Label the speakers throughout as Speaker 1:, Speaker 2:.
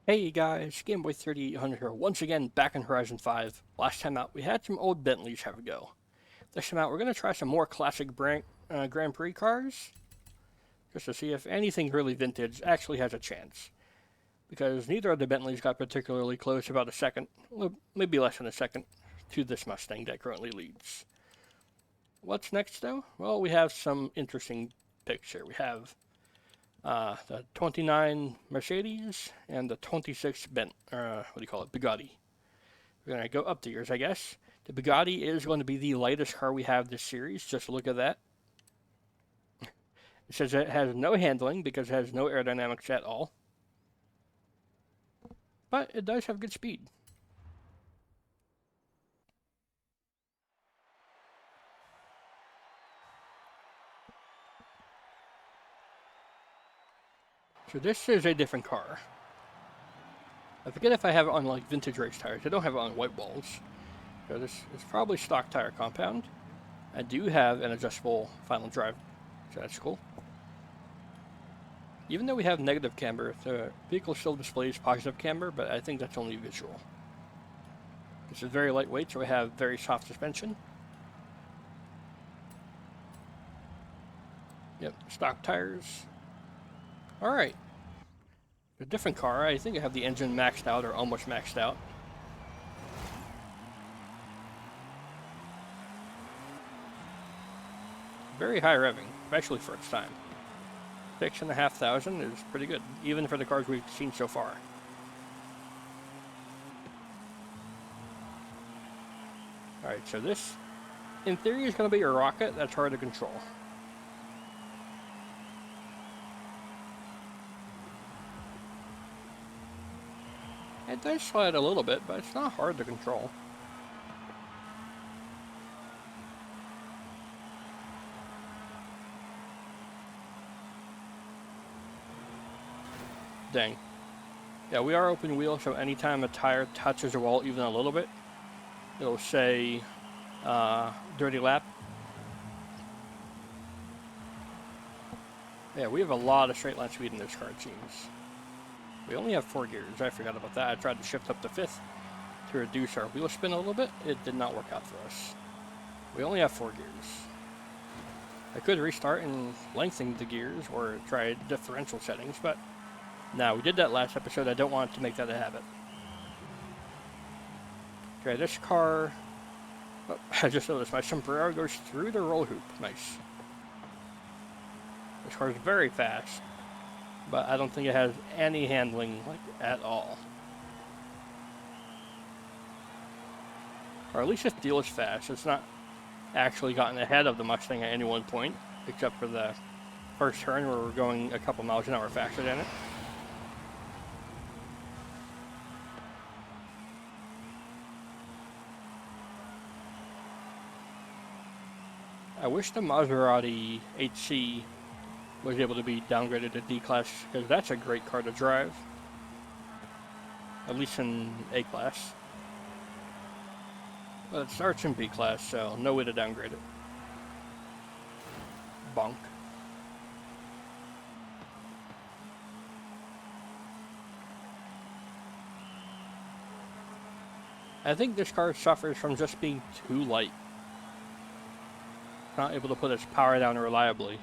Speaker 1: Hey guys, Gameboy3800 here, once again back in Horizon 5. Last time out, we had some old Bentleys have a go. This time out, we're going to try some more classic Grand Prix cars, just to see if anything really vintage actually has a chance. Because neither of the Bentleys got particularly close, about a second, well, maybe less than a second, to this Mustang that currently leads. What's next though? Well, we have some interesting picks here. We have the 29 Mercedes and the 26 Bugatti. We're going to go up the years, I guess. The Bugatti is going to be the lightest car we have this series. Just look at that. It says it has no handling because it has no aerodynamics at all. But it does have good speed. So this is a different car. I forget if I have it on like vintage race tires. I don't have it on white walls. So this is probably stock tire compound. I do have an adjustable final drive, so that's cool. Even though we have negative camber, the vehicle still displays positive camber, but I think that's only visual. This is very lightweight, so we have very soft suspension. Yep, stock tires. Alright. A different car. I think I have the engine maxed out or almost maxed out. Very high revving, especially for its time. 6,500 is pretty good, even for the cars we've seen so far. Alright, so this, in theory, is going to be a rocket that's hard to control. It does slide a little bit, but it's not hard to control. Dang. Yeah, we are open wheel, so anytime a tire touches a wall even a little bit, it'll say dirty lap. Yeah, we have a lot of straight line speed in this car, it seems. We only have 4 gears. I forgot about that. I tried to shift up to 5th to reduce our wheel spin a little bit. It did not work out for us. We only have 4 gears. I could restart and lengthen the gears or try differential settings, but no, we did that last episode. I don't want to make that a habit. Okay, this car... Oh, I just noticed my sombrero goes through the roll hoop. Nice. This car is very fast, but I don't think it has any handling like at all. Or at least it feels fast. It's not actually gotten ahead of the Mustang at any one point, except for the first turn where we're going a couple miles an hour faster than it. I wish the Maserati 8C was able to be downgraded to D-Class, because that's a great car to drive. At least in A-Class. But it starts in B-Class, so no way to downgrade it. Bonk. I think this car suffers from just being too light. Not able to put its power down reliably.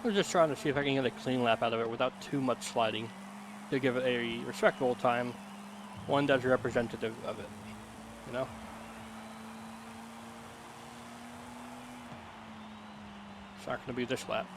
Speaker 1: I was just trying to see if I can get a clean lap out of it without too much sliding, to give it a respectable time, one that's representative of it, you know? It's not going to be this lap.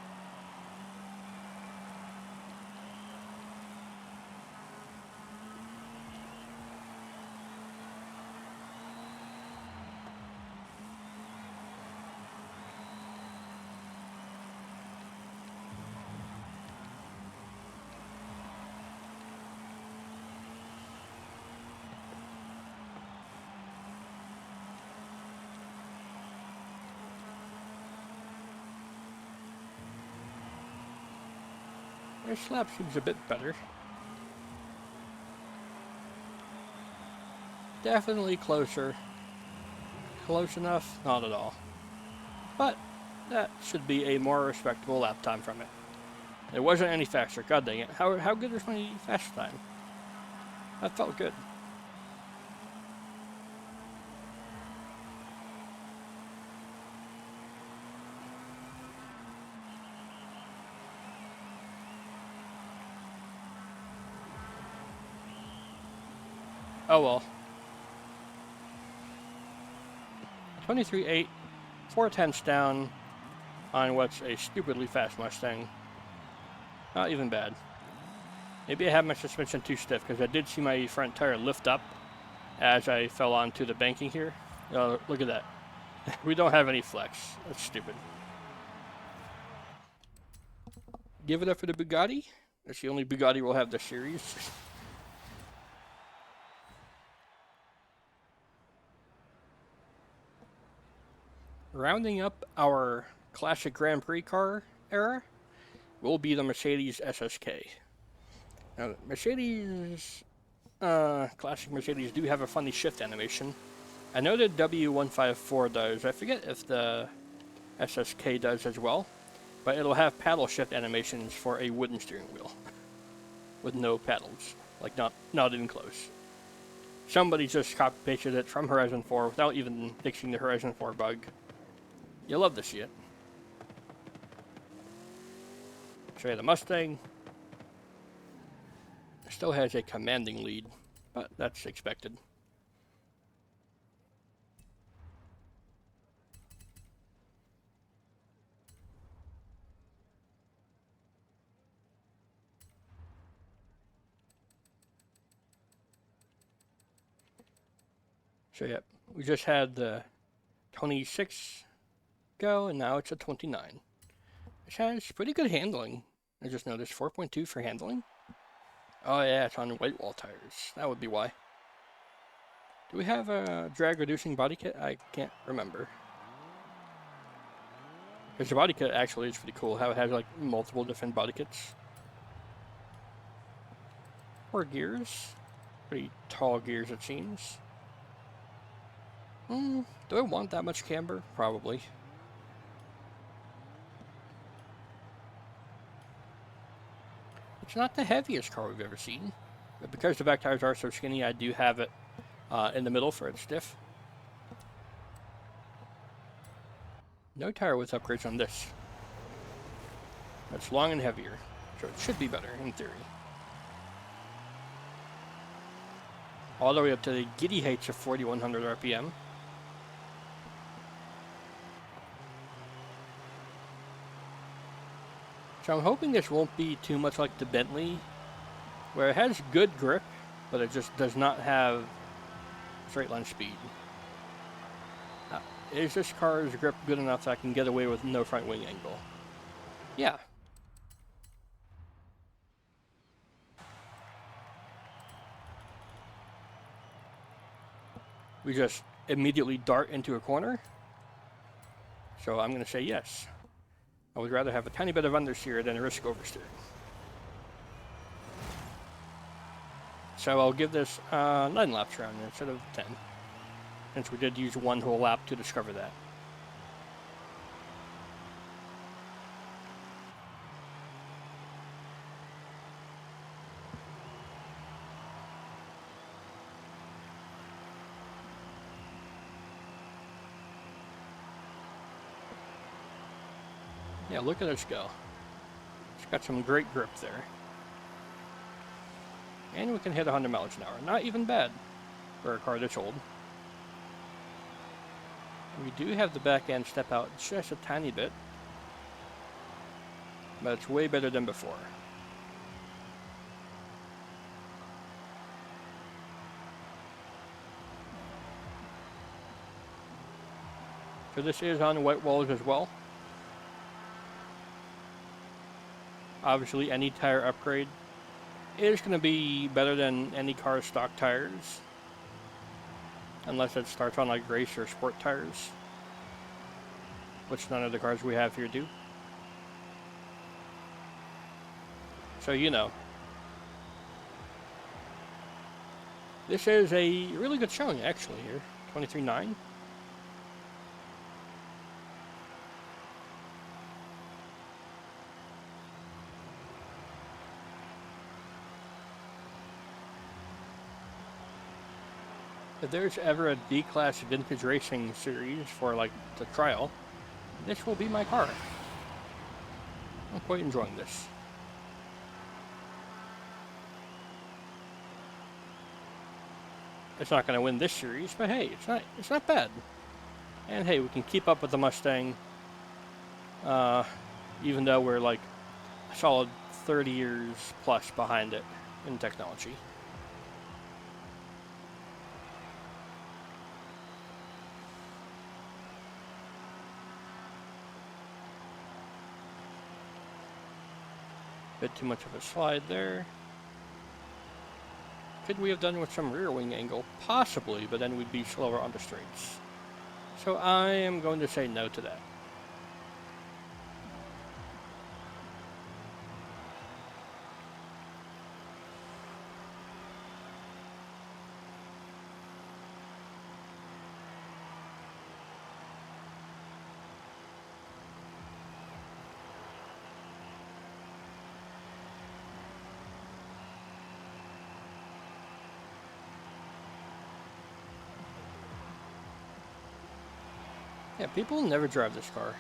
Speaker 1: This lap seems a bit better. Definitely closer. Close enough? Not at all. But that should be a more respectable lap time from it. It wasn't any faster. God dang it. How good was my fast time? That felt good. Oh well. 23.8, 4/10 down on what's a stupidly fast Mustang. Not even bad. Maybe I have my suspension too stiff because I did see my front tire lift up as I fell onto the banking here. Oh, look at that. We don't have any flex. That's stupid. Give it up for the Bugatti. That's the only Bugatti we'll have this series. Rounding up our classic Grand Prix car era will be the Mercedes SSK. Now, Mercedes, classic Mercedes do have a funny shift animation. I know the W154 does. I forget if the SSK does as well, but it'll have paddle shift animations for a wooden steering wheel with no paddles, like not even close. Somebody just copy pasted it from Horizon 4 without even fixing the Horizon 4 bug. You love to see it. Show you the Mustang. Still has a commanding lead, but that's expected. So yeah, we just had the 26 go, and now it's a 29. Which has pretty good handling. I just noticed 4.2 for handling. Oh yeah, it's on white wall tires. That would be why. Do we have a drag reducing body kit? I can't remember. Because the body kit actually is pretty cool, how it has like multiple different body kits. 4 gears. Pretty tall gears it seems. Do I want that much camber? Probably. It's not the heaviest car we've ever seen, but because the back tires are so skinny, I do have it in the middle for its diff. No tire width upgrades on this. It's long and heavier, so it should be better in theory. All the way up to the giddy heights of 4,100 RPM. So I'm hoping this won't be too much like the Bentley, where it has good grip, but it just does not have straight line speed. Is this car's grip good enough that I can get away with no front wing angle? Yeah. We just immediately dart into a corner. So I'm going to say yes. I would rather have a tiny bit of understeer than risk oversteering. So I'll give this 9 laps around instead of 10, since we did use one whole lap to discover that. Yeah, look at us go. It's got some great grip there. And we can hit 100 miles an hour. Not even bad for a car that's old. We do have the back end step out just a tiny bit, but it's way better than before. So this is on white walls as well. Obviously, any tire upgrade is going to be better than any car's stock tires, unless it starts on like race or sport tires, which none of the cars we have here do. So you know. This is a really good showing, actually, here. 23.9. If there's ever a D-Class Vintage Racing series for, like, the trial, this will be my car. I'm quite enjoying this. It's not going to win this series, but hey, it's not bad. And hey, we can keep up with the Mustang, even though we're like a solid 30 years plus behind it in technology. Bit too much of a slide there. Could we have done with some rear wing angle? Possibly, but then we'd be slower on the straights. So I am going to say no to that. Yeah, people never drive this car.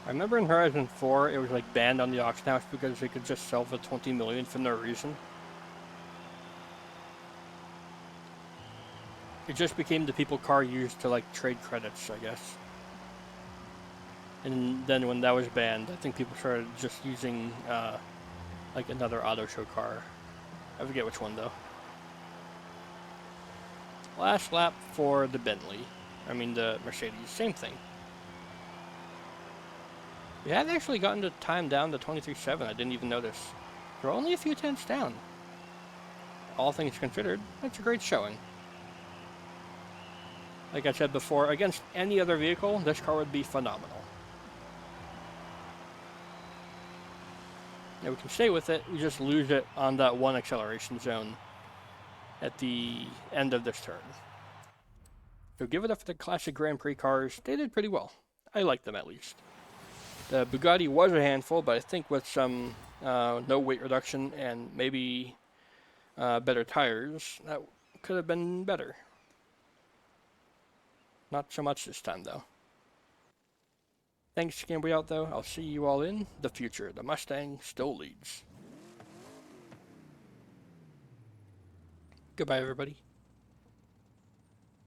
Speaker 1: I remember in Horizon 4, it was like banned on the auction house because they could just sell for 20 million for no reason. It just became the people car used to like trade credits, I guess. And then when that was banned, I think people started just using like another auto show car. I forget which one though. Last lap for the the Mercedes, same thing. We had actually gotten the time down to 23.7, I didn't even notice. We're only a few tenths down. All things considered, that's a great showing. Like I said before, against any other vehicle, this car would be phenomenal. And we can stay with it, we just lose it on that one acceleration zone at the end of this turn. So give it up for the classic Grand Prix cars, they did pretty well. I like them at least. The Bugatti was a handful, but I think with some no weight reduction and maybe better tires, that could have been better. Not so much this time, though. Thanks for camping out, though. I'll see you all in the future. The Mustang still leads. Goodbye, everybody.